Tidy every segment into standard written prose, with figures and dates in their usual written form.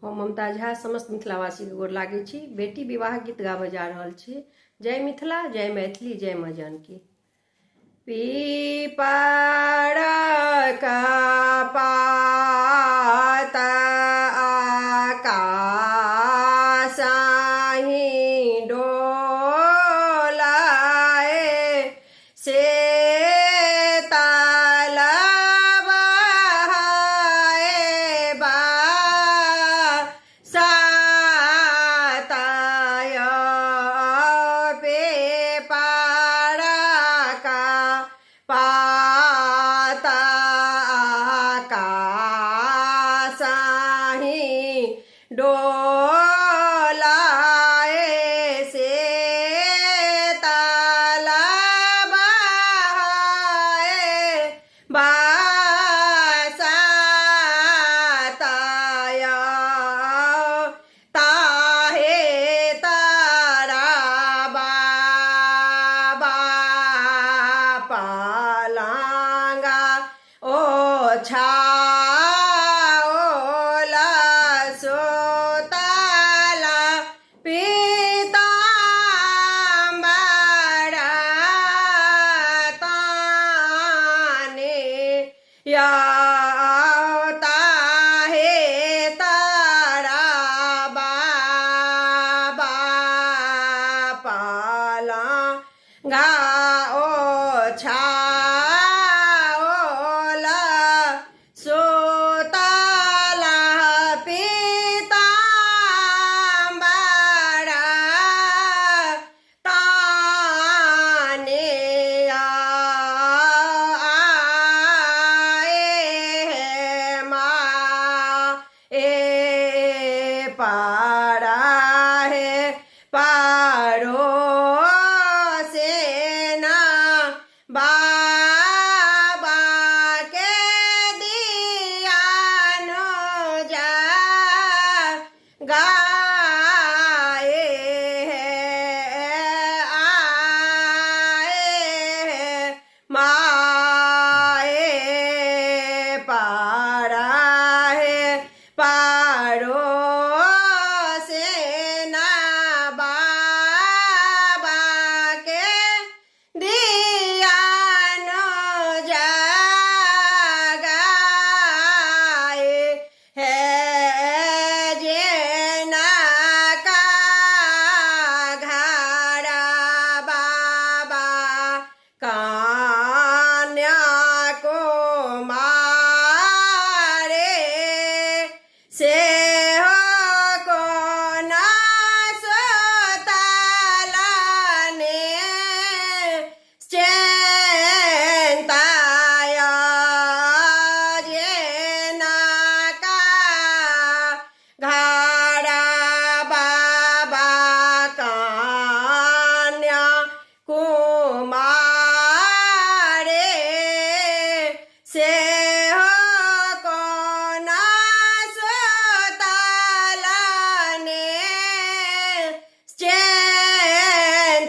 हम ममता झा समस्त मिथिलावासी के गोर लागै छी। बेटी विवाह गीत गाबऽ जा रहल छी। जय मिथिला, जय मैथिली, जय माँ जानकी। पीपरक पात आकाशहि डोलाए, से ताल बहाए साताय पेपरक पात आकाशहि डोलाए, से ताल बहाए साताय, ताहे तारा बाबा पलंगा ओछाओल सुतल पीताम्बर ताने या, ताहे तारा बाबा पलंगा ओछाओल सुतल पीताम्बर ताने आए माँ ए पारा है पड़ोसेना बाबा के दियानो जा गाए आए माए पारा है पड़ोसेना बाबा के दियानो जगाए है, जेना का घर बाबा कन्या को मारे, से हो को न सुतल ने चेन्ताय, जेना का घर बाबा कन्या कुमारे, से हो को न सुतल ने चेन्ताय,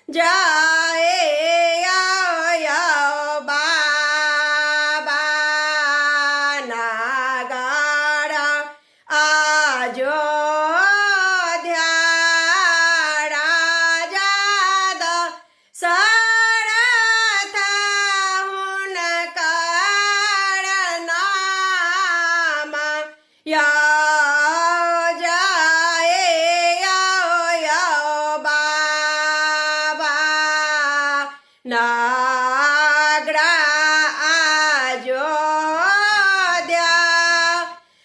जाए बाबा नगर अयोध्या राजा दशरथ हुनकर नाम या, जाए बाबा नगर अयोध्या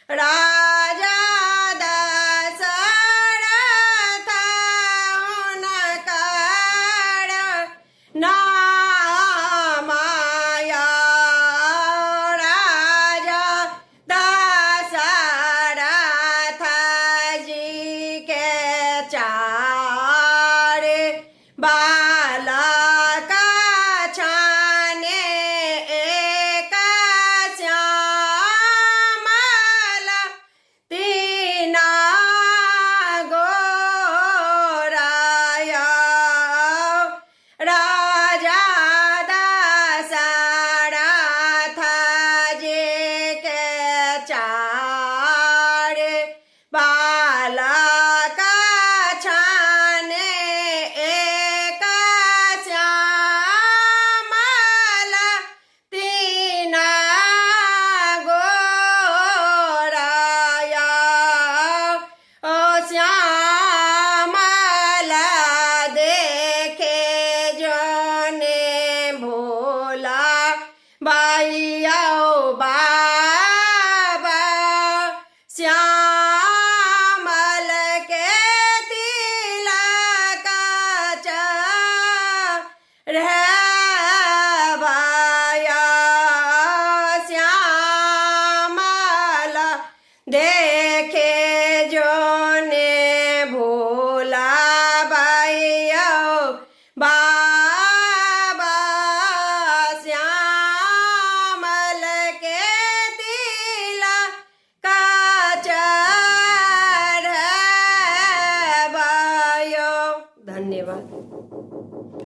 राजा दशरथ हुनकर नाम या, राजा दशरथ जी के चारे बालक छाने, एक श्यामल देखे जोने भोला भैया बाबा श्यामल के तिला का चढ़ायो। धन्यवाद।